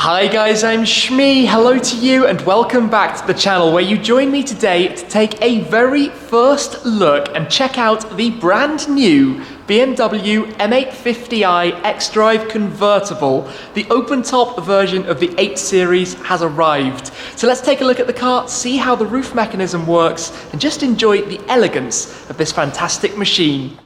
Hi guys, I'm Shmee. Hello to you and welcome back to the channel where you join me today to take a very first look and check out the brand new BMW M850i xDrive convertible. The open top version of the 8 Series has arrived. So let's take a look at the car, see how the roof mechanism works and just enjoy the elegance of this fantastic machine.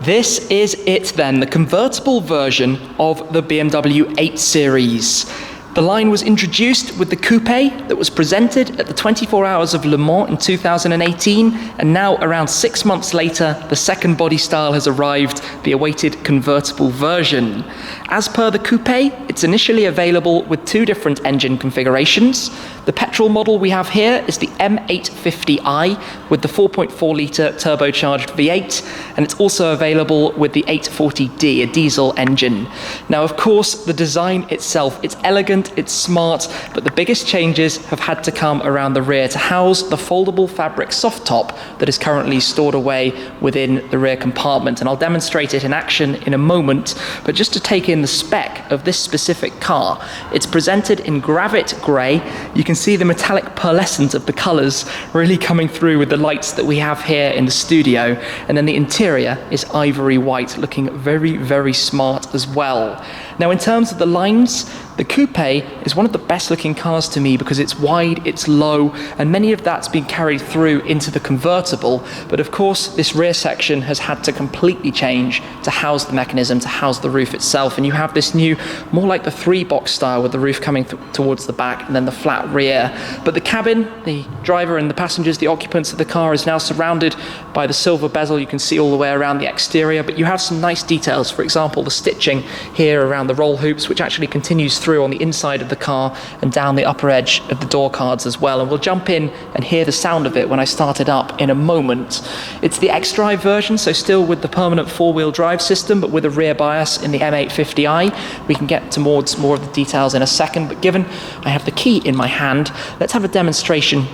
This is it then, the convertible version of the BMW 8 Series. The line was introduced with the Coupe that was presented at the 24 Hours of Le Mans in 2018, and now around 6 months later, the second body style has arrived, the awaited convertible version. As per the Coupe, it's initially available with 2 different engine configurations. The petrol model we have here is the M850i with the 4.4 litre turbocharged V8, and it's also available with the 840D, a diesel engine. Now, of course, the design itself, it's elegant, it's smart, but the biggest changes have had to come around the rear to house the foldable fabric soft top that is currently stored away within the rear compartment. And I'll demonstrate it in action in a moment, but just to take in the spec of this specific car, it's presented in gravit grey. You can see the metallic pearlescent of the colours really coming through with the lights that we have here in the studio, and then the interior is ivory white, looking very, very smart as well. Now, in terms of the lines, the Coupe is one of the best looking cars to me because it's wide, it's low, and many of that's been carried through into the convertible. But of course, this rear section has had to completely change to house the mechanism, to house the roof itself. And you have this new, more like the 3-box style with the roof coming towards the back and then the flat rear. But the cabin, the driver and the passengers, the occupants of the car, is now surrounded by the silver bezel. You can see all the way around the exterior, but you have some nice details. For example, the stitching here around the roll hoops, which actually continues through on the inside of the car and down the upper edge of the door cards as well. And we'll jump in and hear the sound of it when I start it up in a moment. It's the xDrive version, so still with the permanent 4-wheel drive system, but with a rear bias in the M850i. We can get towards more of the details in a second, but given I have the key in my hand, let's have a demonstration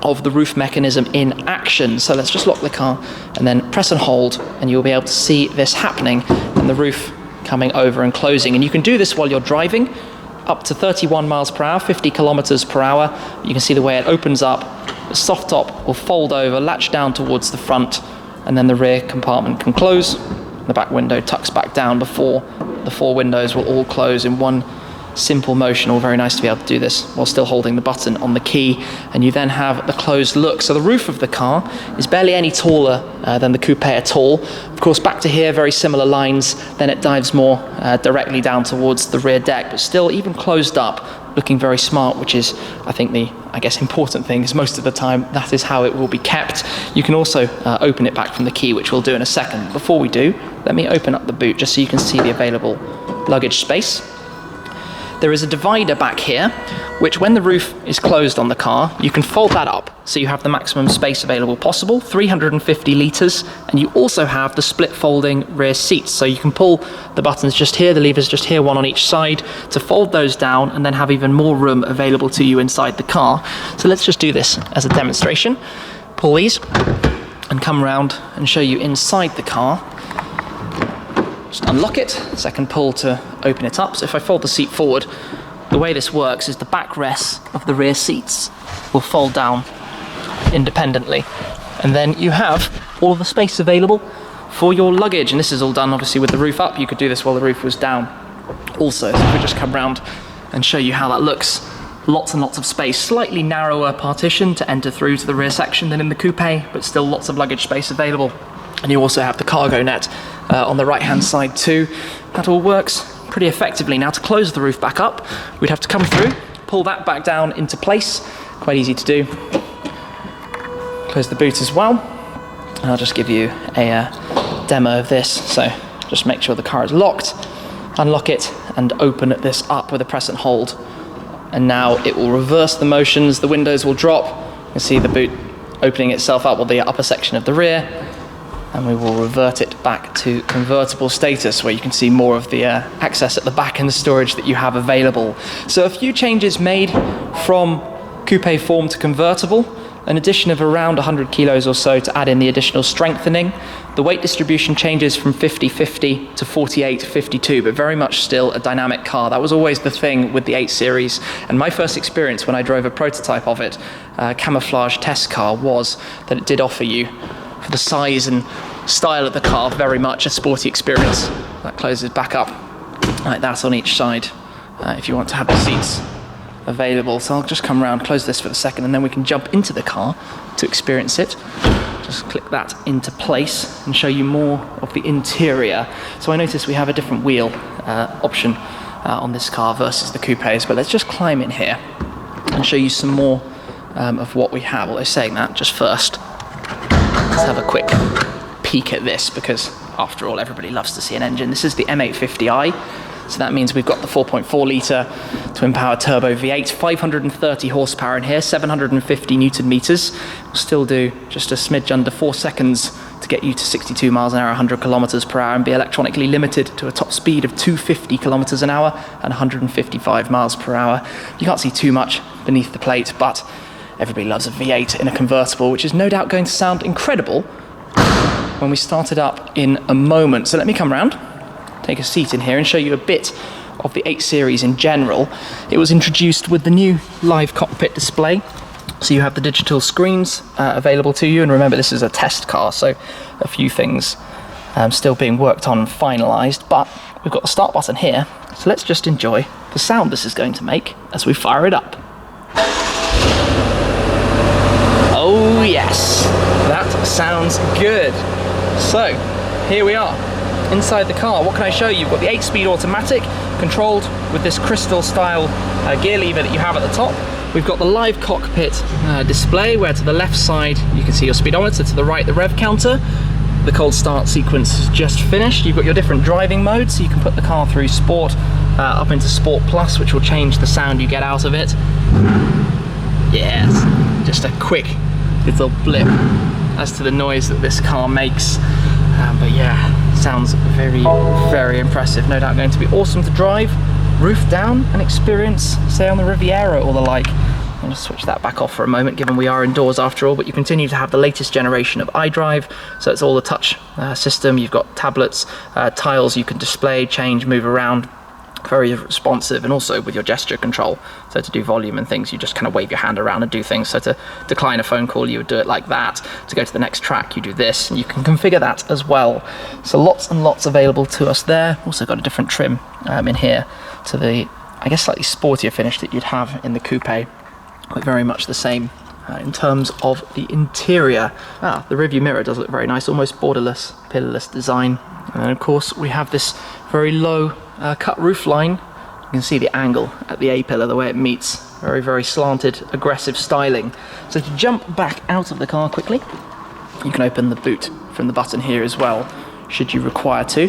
of the roof mechanism in action. So let's just lock the car and then press and hold, and you'll be able to see this happening and the roof coming over and closing. And you can do this while you're driving up to 31 miles per hour, 50 kilometers per hour. You can see the way it opens up. The soft top will fold over, latch down towards the front, and then the rear compartment can close. The back window tucks back down before the 4 windows will all close in one simple motion. All very nice to be able to do this while still holding the button on the key, and you then have the closed look. So the roof of the car is barely any taller than the Coupe at all. Of course, back to here, very similar lines. Then it dives more directly down towards the rear deck, but still even closed up, looking very smart, which is, I think, the important thing, is most of the time that is how it will be kept. You can also open it back from the key, which we'll do in a second. Before we do, let me open up the boot just so you can see the available luggage space. There is a divider back here, which when the roof is closed on the car, you can fold that up so you have the maximum space available possible, 350 litres, and you also have the split folding rear seats. So you can pull the buttons just here, the levers just here, one on each side, to fold those down and then have even more room available to you inside the car. So let's just do this as a demonstration. Pull these and come around and show you inside the car. Just unlock it, second pull to open it up. So if I fold the seat forward, the way this works is the backrests of the rear seats will fold down independently. And then you have all of the space available for your luggage. And this is all done obviously with the roof up. You could do this while the roof was down also. So if we just come around and show you how that looks. Lots and lots of space, slightly narrower partition to enter through to the rear section than in the Coupe, but still lots of luggage space available. And you also have the cargo net on the right hand side too. That all works pretty effectively. Now, to close the roof back up, we'd have to come through, pull that back down into place. Quite easy to do. Close the boot as well. And I'll just give you a demo of this. So just make sure the car is locked, unlock it and open this up with a press and hold. And now it will reverse the motions. The windows will drop. You can see the boot opening itself up with the upper section of the rear. And we will revert it back to convertible status, where you can see more of the access at the back and the storage that you have available. So a few changes made from Coupe form to convertible. an addition of around 100 kilos or so to add in the additional strengthening. The weight distribution changes from 50-50 to 48-52, but very much still a dynamic car. That was always the thing with the 8 Series. And my first experience when I drove a prototype of it, a camouflage test car, was that it did offer you, for the size and style of the car, very much a sporty experience. That closes back up like that on each side if you want to have the seats available. So I'll just come around, close this for a second, and then we can jump into the car to experience it. Just click that into place and show you more of the interior. So I notice we have a different wheel option on this car versus the coupes, but let's just climb in here and show you some more of what we have. Although saying that, just first, let's have a quick peek at this, because after all, everybody loves to see an engine. This is the M850i. So that means we've got the 4.4 litre twin power turbo V8, 530 horsepower in here, 750 Newton meters. We'll still do just a smidge under 4 seconds to get you to 62 miles an hour, 100 kilometers per hour, and be electronically limited to a top speed of 250 kilometers an hour and 155 miles per hour. You can't see too much beneath the plate, but everybody loves a V8 in a convertible, which is no doubt going to sound incredible when we start it up in a moment. So let me come around, take a seat in here, and show you a bit of the 8 Series in general. It was introduced with the new live cockpit display. So you have the digital screens available to you, and remember this is a test car, so a few things still being worked on and finalised, but we've got the start button here, so let's just enjoy the sound this is going to make as we fire it up. Oh yes, that sounds good. So here we are inside the car. What can I show you? You've got the 8-speed automatic controlled with this crystal style gear lever that you have at the top. We've got the live cockpit display, where to the left side you can see your speedometer, to the right the rev counter. The cold start sequence is just finished. You've got your different driving modes, so you can put the car through Sport up into Sport Plus, which will change the sound you get out of it. Yes, just a quick little blip as to the noise that this car makes. But yeah, sounds very, very impressive. No doubt going to be awesome to drive, roof down, and experience, say, on the Riviera or the like. I'm going to switch that back off for a moment, given we are indoors after all, but you continue to have the latest generation of iDrive, so it's all the touch system. You've got tablets, tiles you can display, change, move around, very responsive, and also with your gesture control. So to do volume and things, you just kind of wave your hand around and do things. So to decline a phone call, you would do it like that. To go to the next track, you do this, and you can configure that as well. So lots and lots available to us there. Also got a different trim in here to the, I guess, slightly sportier finish that you'd have in the coupe, but very much the same in terms of the interior. The rearview mirror does look very nice, almost borderless, pillarless design. And then of course we have this very low cut roof line. You can see the angle at the A-pillar, the way it meets. Very, very slanted, aggressive styling. So to jump back out of the car quickly, you can open the boot from the button here as well, should you require to,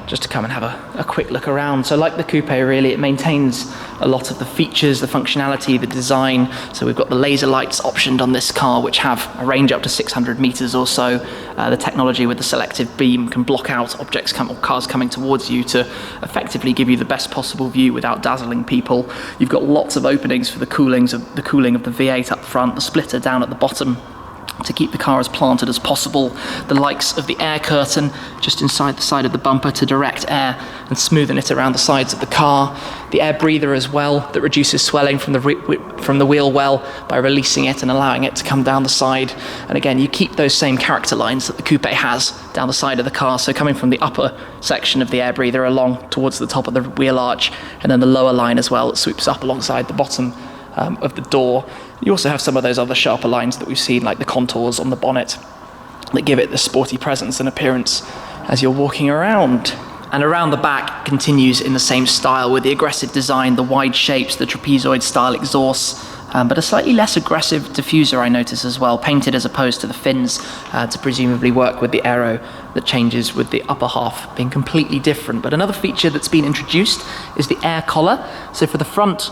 just to come and have a quick look around. So like the coupe, really, it maintains a lot of the features, the functionality, the design. So we've got the laser lights optioned on this car, which have a range up to 600 meters or so. The technology with the selective beam can block out objects or cars coming towards you to effectively give you the best possible view without dazzling people. You've got lots of openings for the cooling of the V8 up front, the splitter down at the bottom to keep the car as planted as possible, the likes of the air curtain just inside the side of the bumper to direct air and smoothen it around the sides of the car, the air breather as well that reduces swelling from the wheel well by releasing it and allowing it to come down the side. And again, you keep those same character lines that the coupe has down the side of the car, so coming from the upper section of the air breather along towards the top of the wheel arch, and then the lower line as well that swoops up alongside the bottom of the door. You also have some of those other sharper lines that we've seen, like the contours on the bonnet, that give it the sporty presence and appearance as you're walking around. And around the back continues in the same style with the aggressive design, the wide shapes, the trapezoid style exhausts, but a slightly less aggressive diffuser I notice as well, painted as opposed to the fins to presumably work with the aero that changes with the upper half being completely different. But another feature that's been introduced is the air collar. So for the front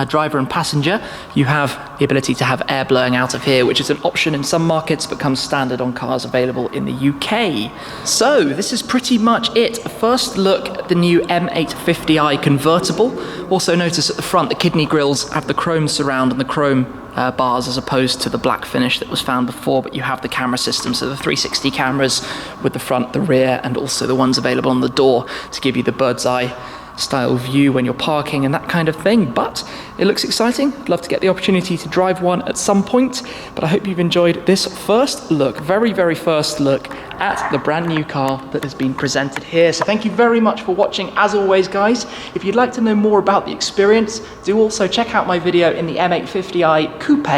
driver and passenger, you have the ability to have air blowing out of here, which is an option in some markets but comes standard on cars available in the UK. So this is pretty much it. A first look at the new M850i convertible. Also notice at the front the kidney grills have the chrome surround and the chrome bars as opposed to the black finish that was found before, but you have the camera system, so the 360 cameras with the front, the rear, and also the ones available on the door to give you the bird's eye style view when you're parking and that kind of thing. But it looks exciting. I'd love to get the opportunity to drive one at some point, but I hope you've enjoyed this first look, very, very first look at the brand new car that has been presented here. So thank you very much for watching. As always, guys, if you'd like to know more about the experience, do also check out my video in the M850i Coupe,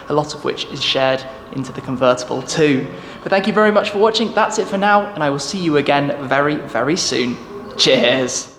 a lot of which is shared into the convertible too. But thank you very much for watching. That's it for now, and I will see you again very, very soon. Cheers.